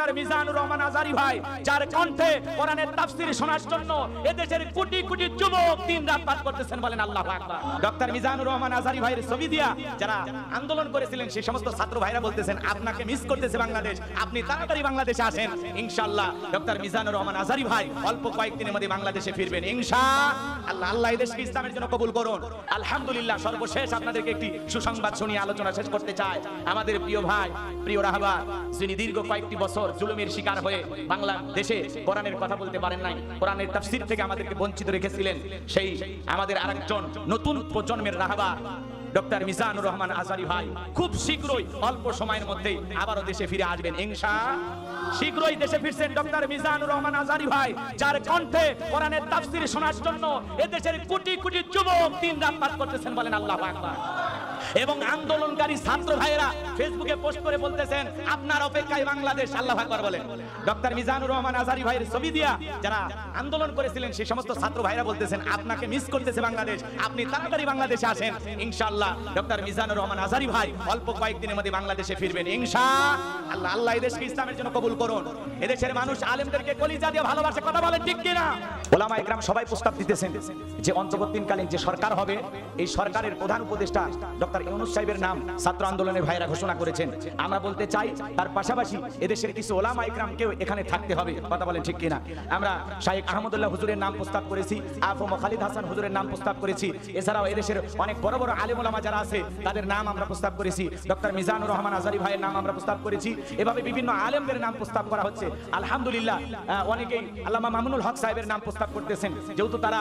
Doctor Mizanur Rahman Azhari ভাই, যার কণ্ঠে কোরআনের তাফসীর শোনার জন্য এদেশের কোটি কোটি যুবক দিন-রাত পার করতেছেন, বলেন আল্লাহু আকবার। ডক্টর মিজানুর রহমান আজারি ভাইয়ের ছবি দিয়া যারা আন্দোলন করেছিলেন সেই সমস্ত ছাত্র ভাইরা বলতেছেন আপনাকে মিস করতেছে বাংলাদেশ, আপনি তাড়াতাড়ি বাংলাদেশে আসেন। ইনশাআল্লাহ ডক্টর মিজানুর রহমান আজারি ভাই অল্প কয়েকদিনের মধ্যে বাংলাদেশে ফিরবেন ইনশাআল্লাহ। আল্লাহ এই দেশকে ইসলামের জন্য কবুল করুন। আলহামদুলিল্লাহ, সর্বশেষ আপনাদেরকে একটি সুসংবাদ শুনিয়ে আলোচনা শেষ করতে চাই। আমাদের প্রিয় ভাই, প্রিয় রাহবার, যিনি দীর্ঘ কয়েকটি বছর জুলুমের শিকার হয়ে বাংলাদেশে কোরআনের কথা বলতে পারেন নাই, কোরআনের তাফসীর থেকে আমাদেরকে বঞ্চিত রেখেছিলেন, সেই আমাদের আরেকজন নতুন প্রজন্মের রাহবার ডক্টর মিজানুর রহমান আজারি ভাই খুব শীঘ্রই অল্প সময়ের মধ্যেই আবারও দেশে ফিরে আসবেন ইনশাআল্লাহ। শীঘ্রই দেশে ফিরছেন ডক্টর মিজানুর রহমান আজারি ভাই, যার কণ্ঠে কোরআনের তাফসীর শোনার জন্য এদেশের কোটি কোটি যুবক দিন-রাত পার করতেছেন, বলেন আল্লাহু আকবার। এবং আন্দোলনকারী ছাত্র ভাইয়েরা ফেসবুকে পোস্ট করে বলতেছেন আপনার অপেক্ষায় বাংলাদেশ, আল্লাহু আকবার বলেন। ডক্টর মিজানুর রহমান আজারি ভাইয়ের ছবি দিয়া যারা আন্দোলন করেছিলেন সেই সমস্ত ছাত্র ভাইয়েরা বলতেছেন আপনাকে মিস করতেছে বাংলাদেশ, আপনি তাড়াতাড়ি বাংলাদেশে আসেন ইনশাআল্লাহ। ডক্টর মিজানুর রহমান আজারি ভাই অল্প কয়েকদিনের মধ্যে বাংলাদেশে ফিরবেন ইনশাআল্লাহ। আল্লাহ এই দেশকে ইসলামের জন্য কবুল করুন। এদেশের মানুষ আলেমদেরকে কলিজা দিয়ে ভালোবাসে, কথা বলেন ঠিক কিনা? ওলামা ইকরাম সবাই প্রস্তাব দিতেছেন যে অন্তর্বর্তীকালীন যে সরকার হবে এই সরকারের প্রধান উপদেষ্টা ডক্টর ইউনূস সাহেবের নাম ছাত্র আন্দোলনের ভাইরা ঘোষণা করেছেন। আমরা বলতে চাই তার পাশাপাশি এদেশের কিছু ওলামা ইকরামকেও এখানে থাকতে হবে, কথা বলেন ঠিক কিনা? আমরা শাইখ আহমদুল্লাহ হুজুরের নাম প্রস্তাব করেছি, আফম খালিদ হাসান হুজুরের নাম প্রস্তাব করেছি, এছাড়াও এদেশের অনেক বড় বড় আলেম ওলামা যারা আছে তাদের নাম আমরা প্রস্তাব করেছি, ডক্টর মিজানুর রহমান আজারি ভাইয়ের নাম আমরা প্রস্তাব করেছি, এভাবে বিভিন্ন আলেমদের নাম প্রস্তাব করা হচ্ছে। আলহামদুলিল্লাহ, অনেকেই আল্লামা মামুনুল হক সাহেবের নাম প্রস্তাব করতেছেন, যেহেতু তারা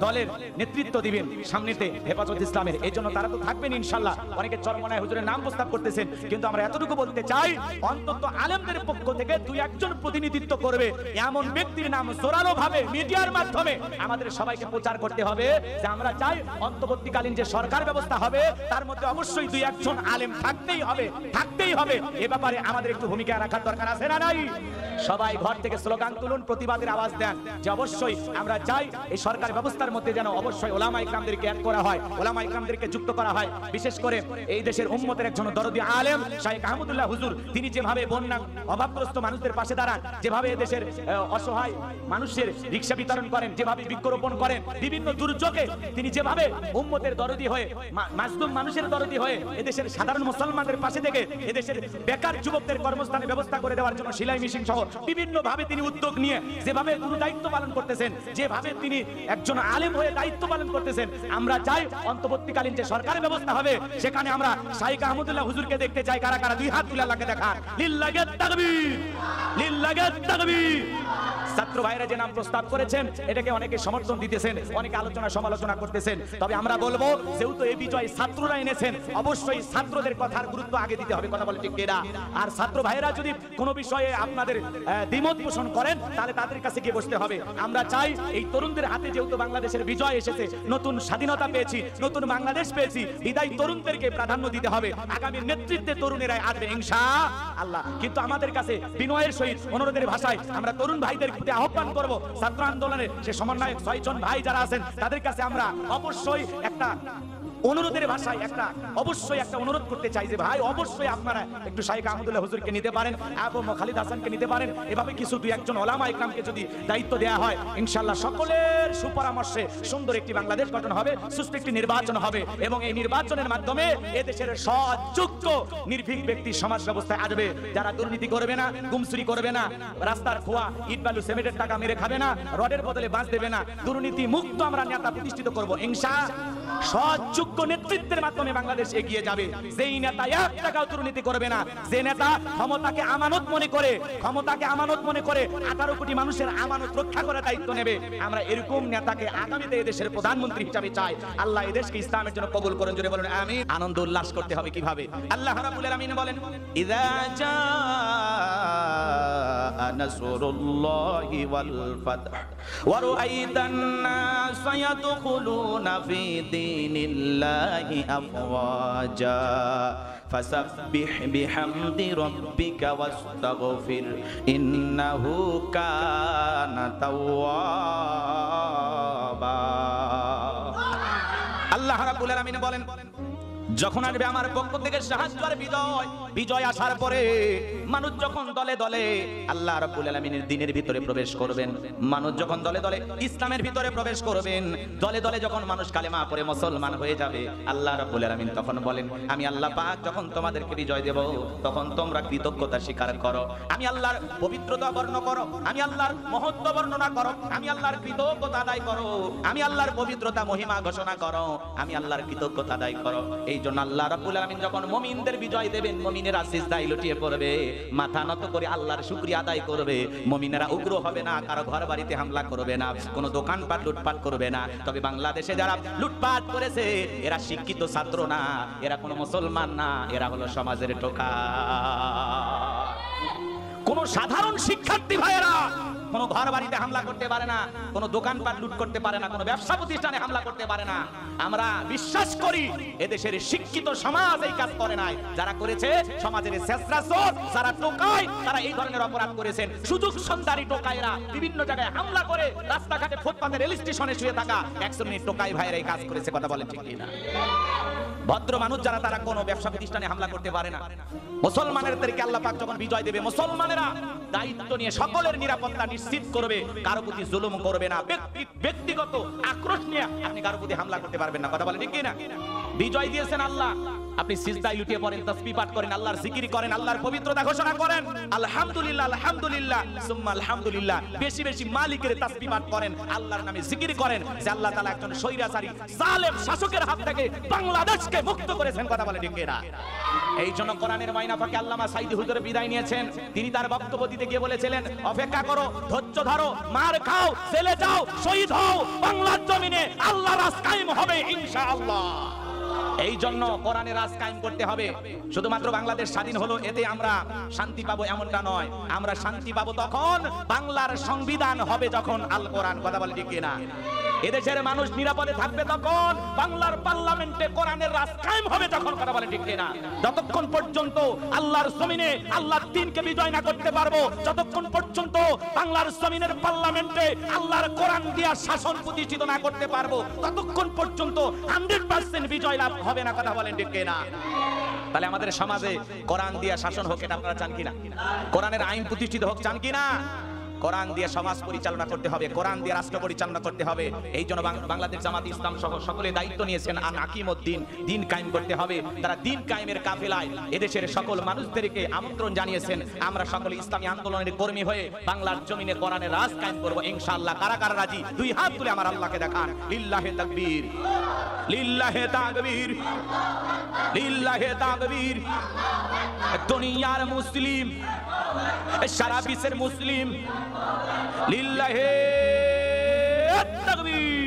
দলের নেতৃত্ব দিবেন সামনেতে হেফাজত ইসলামের, এই জন্য তারা তো থাকবেন ইনশাআল্লাহ। অনেকে চরমনায় হুজুরের নাম প্রস্তাব করতেছেন, কিন্তু আমরা এতটুকু বলতে চাই অন্তত আলেমদের পক্ষ থেকে দুই একজন প্রতিনিধিত্ব করবে এমন ব্যক্তির নাম জোরালো ভাবে মিডিয়ার মাধ্যমে আমাদের সবাইকে প্রচার করতে হবে যে আমরা চাই অন্তর্বর্তীকালীন যে সরকার ব্যবস্থা হবে তার মধ্যে অবশ্যই দুই একজন আলেম থাকতেই হবে, থাকতেই হবে। এ ব্যাপারে আমাদের একটু ভূমিকা রাখার দরকার আছে না নাই? সবাই ঘর থেকে স্লোগান তুলুন, প্রতিবাদের আওয়াজ দেন যে অবশ্যই আমরা চাই এই সরকার ব্যবস্থার মধ্যে যেন অবশ্যই ওলামা ইকরামদেরকে অ্যাড করা হয়, ওলামা ইকরামদেরকে যুক্ত করা হয়। বিশেষ করে এই দেশের উম্মতের একজন দরদি আলেম শাইখ আহমদুল্লাহ হুজুর, তিনি যেভাবে বন্যা অভাবগ্রস্ত মানুষদের পাশে দাঁড়ান, যেভাবে দেশের অসহায় মানুষের রিকশা বিতরণ করেন, যেভাবে বৃক্ষরোপণ করেন, বিভিন্ন দুর্যোগে তিনি যেভাবে উম্মতের দরদি হয়ে মাজলুম মানুষের দরদি হয়ে এদেশের সাধারণ মুসলমানদের পাশে থেকে এদেশের বেকার যুবকদের কর্মস্থানের ব্যবস্থা করে দেওয়ার জন্য সেলাই মেশিন সহ বিভিন্ন ভাবে তিনি উদ্যোগ নিয়ে যেভাবে গুরু দায়িত্ব পালন করতেছেন, যেভাবে তিনি একজন আলেম হয়ে দায়িত্ব পালন করতেছেন, আমরা চাই অন্তর্বর্তীকালীন যে সরকার ব্যবস্থা হবে সেখানে আমরা শাইখ আহমদুল্লাহ হুজুরকে দেখতে চাই। কারা কারা দুই হাত তুলে আল্লাহকে দেখান, লিল্লাহি তাকবীর, লিল্লাহি তাকবীর। ছাত্র ভাইরা যে নাম প্রস্তাব করেছেন এটাকে অনেকে সমর্থন দিতেছেন, অনেকে আলোচনা সমালোচনা করতেছেন, তবে আমরা বলবো যেহেতু এই বিজয় ছাত্ররা এনেছেন অবশ্যই ছাত্রদের কথার গুরুত্ব আগে দিতে হবে, কথা বলে ঠিক কিনা? আর ছাত্র ভাইরা যদি কোনো বিষয়ে আপনাদের দ্বিমত পোষণ করেন তাহলে তাদের কাছে গিয়ে বসতে হবে। আমরা চাই এই তরুণদের হাতে যেহেতু বাংলাদেশের বিজয় এসেছে, নতুন স্বাধীনতা পেয়েছি, নতুন বাংলাদেশ পেয়েছি, বিদায়ী তরুণদেরকে প্রাধান্য দিতে হবে। আগামী নেতৃত্বে তরুণেরাই আসবে ইনশাআল্লাহ। কিন্তু আমাদের কাছে বিনয়ের সহিত অনুরোধের ভাষায় আমরা তরুণ ভাইদের আহ্বান করব, ছাত্র আন্দোলনের সে সমন্বয়ক 6 জন ভাই যারা আছেন তাদের কাছে আমরা অবশ্যই একটা অনুরোধের ভাষায় অবশ্যই একটা অনুরোধ করতে চাই যে ভাই অবশ্যই আপনারা একটু শাইখ আহমদুল্লাহ হুজুরকে নিতে পারেন, আবু খালিদ হাসানকে নিতে পারেন, এভাবে কিছু দুই একজন ওলামা ইকরামকে যদি দায়িত্ব দেওয়া হয় ইনশাআল্লাহ সকলের সুপরামর্শে সুন্দর একটি বাংলাদেশ গঠন হবে, সুষ্ঠু একটি নির্বাচন হবে এবং এই নির্বাচনের মাধ্যমে এদেশের সৎযোগ্য নির্ভীক ব্যক্তি সমাজ ব্যবস্থায় আসবে, যারা দুর্নীতি করবে না, গুমচুরি করবে না, রাস্তার খোয়া ইট বালু সিমেন্টের টাকা মেরে খাবে না, রডের বদলে বাঁশ দেবে না, দুর্নীতি মুক্ত আমরা নেতা প্রতিষ্ঠিত করব ইনশাআল্লাহ। সৎযোগ্য নেতৃত্বের মাধ্যমে বাংলাদেশ এগিয়ে যাবে। যেই নেতা এক টাকাও দুর্নীতি করবে না, যে নেতা ক্ষমতাকে আমানত মনে করে 18 কোটি মানুষের আমানত রক্ষা করার দায়িত্ব নেবে, আমরা এরকম নেতাকে আগামীতে এদেশের প্রধানমন্ত্রী হিসেবে চাই। আল্লাহ এদেশকে ইসলামের জন্য কবুল করুন, জোরে বলুন আমিন। আনন্দ উল্লাস করতে হবে কিভাবে? আল্লাহ রাব্বুল আলামিন বলেন ইযা জাআ নাসরুল্লাহি ওয়াল ফাতহ ওয়া রাআইতান নাসা ইয়াদখুলুনা ফি দীনিল্লাহি আফওয়াজা ফাসাব্বিহ বিহামদি রাব্বিকা ওয়াস্তাগফির ইন্নাহু কানা তাওয়াবা। আল্লাহ রাব্বুল আলামিন বলেন যখন আসবে আমার পক্ষ থেকে সাহায্য আর বিজয় আসার পরে মানুষ যখন দলে দলে আল্লাহ রাব্বুল আলামিনের দ্বীনের ভিতরে প্রবেশ করবেন, মানুষ যখন দলে দলে ইসলামের ভিতরে প্রবেশ করবেন, দলে দলে যখন মানুষ কালেমা পড়ে মুসলমান হয়ে যাবে, আল্লাহ রাব্বুল আলামিন তখন বলেন, আমি আল্লাহ পাক যখন তোমাদেরকে বিজয় দেব তখন তোমরা কৃতজ্ঞতা স্বীকার করো, আমি আল্লাহর পবিত্রতা বর্ণনা করো, আমি আল্লাহর মহত্ব বর্ণনা করো, আমি আল্লাহর কৃতজ্ঞতা আদায় করো, আমি আল্লাহর পবিত্রতা মহিমা ঘোষণা করো, আমি আল্লাহর কৃতজ্ঞতা আদায় করো। এই জন্য আল্লাহ রাব্বুল আলামিন যখন মুমিনদের বিজয় দেবেন, মুমিনেরা সিজদায় লুটিয়ে পড়বে, মাথা নত করে আল্লাহর শুকরিয়া আদায় করবে। মুমিনেরা উগ্র হবে না, কারো ঘর বাড়িতে হামলা করবে না, কোনো দোকানপাট লুটপাট করবে না। তবে বাংলাদেশে যারা লুটপাট করেছে এরা শিক্ষিত ছাত্র না, এরা কোনো মুসলমান না, এরা হলো সমাজের টোকা। কোন সাধারণ শিক্ষার্থী ভাইয়েরা কোনো ঘর বাড়িতে হামলা করতে পারে না, কোনো দোকানপাট লুট করতে পারে না, কোনো ব্যবসা প্রতিষ্ঠানে হামলা করতে পারে না। আমরা বিশ্বাস করি এদেশের শিক্ষিত সমাজ এই কাজ করে নাই, যারা করেছে সমাজের শেষরা চোর, যারা টোকায়, তারা এই ধরনের অপরাধ করেছেন। সুযোগ সন্ধানী টোকাইরা বিভিন্ন জায়গায় হামলা করে রাস্তাঘাটে ফুটপাতে রেল স্টেশনে শুয়ে থাকা একজনের টোকাই ভাইয়েরা এই কাজ করেছে। কথা বলেন ঠিক কিনা? ভদ্র মানুষ যারা, তারা কোনো ব্যবসা প্রতিষ্ঠানে হামলা করতে পারে না। মুসলমানেরদেরকে আল্লাহ পাক যখন বিজয় দেবে, মুসলমানেরা দায়িত্ব নিয়ে সকলের নিরাপত্তা নিশ্চিত করবে, কারো প্রতি জুলুম করবে না, ব্যক্তিগত আক্রোশ নিয়ে আপনি কারো প্রতি হামলা করতে পারবেন না। কথা বলেন ঠিক কিনা? বিজয় দিয়েছেন আল্লাহ, আপনি সিজদায় লুটিয়ে পড়েন, তাসবিহ পাঠ করেন, আল্লাহর জিকির করেন, আল্লাহর পবিত্রতা ঘোষণা করেন, আলহামদুলিল্লাহ আলহামদুলিল্লাহ সুম্মা আলহামদুলিল্লাহ, বেশি বেশি মালিকের তাসবিহ পাঠ করেন, আল্লাহর নামে জিকির করেন যে আল্লাহ তাআলা একজন স্বৈরাচারী জালেম শাসকের হাত থেকে বাংলাদেশকে মুক্ত করেছেন। কথা বলেন ঠিক কিনা? এই জন্য কোরআনের মাইনাফাকে আল্লামা সাইদি হুজুর বিদায় নিয়েছেন। তিনি তার বক্তব্য দিতে গিয়ে বলেছিলেন, অপেক্ষা করো, ধৈর্য ধরো, মার খাও, জেলে যাও, শহীদ হও, বাংলার জমিনে আল্লাহর রাজ কায়েম হবে ইনশাআল্লাহ। এই জন্য কোরআনের রাজ কায়েম করতে হবে। শুধুমাত্র বাংলাদেশ স্বাধীন হলো এতে আমরা শান্তি পাবো এমনটা নয়, আমরা শান্তি পাবো তখন বাংলার সংবিধান হবে যখন আল কোরআন। কথা বলে ঠিক কিনা? এদেশের মানুষ নিরাপদে থাকবে তখন বাংলার পার্লামেন্টে কোরআনের রাজ কায়েম হবে যখন। কথা বলে ঠিক কিনা? যতক্ষণ পর্যন্ত আল্লাহর জমিনে আল্লাহর দ্বীনকে বিজয় না করতে পারবো, যতক্ষণ পর্যন্ত বাংলার জমিনের পার্লামেন্টে আল্লাহর কোরআন দিয়া শাসন প্রতিষ্ঠিত না করতে পারবো, ততক্ষণ পর্যন্ত 100% বিজয় লাভ হবে না। কথা বলেন ঠিক কিনা? তাহলে আমাদের সমাজে কোরআন দিয়া শাসন হোক, এটা আপনারা চান কিনা? কোরআনের আইন প্রতিষ্ঠিত হোক, চান কিনা? কোরআন দিয়ে সমাজ পরিচালনা করতে হবে, কোরআন দিয়ে রাষ্ট্র পরিচালনা করতে হবে। এই জন্য বাংলাদেশ জামাত ইসলাম সহ সকলে দায়িত্ব নিয়েছেন আন আকিমুদ্দিন, দিন কায়েম করতে হবে। তারা দিন কায়েমের কাফেলায় এদেশের সকল মানুষদেরকে আমন্ত্রণ জানিয়েছেন, আমরা সকলে ইসলামী আন্দোলনের কর্মী হয়ে বাংলার জমিনে কোরআনের রাজ কায়েম করব ইনশাআল্লাহ। কারা কারা রাজি? দুই হাত তুলে আমার আল্লাহকে দেখান। লিল্লাহে তাকবীর, লিল্লাহে তাকবীর, লিল্লাহে তাকবীর। দুনিয়ার মুসলিম, সারা বিশ্বের মুসলিম, লিল্লাহে তাকবীর।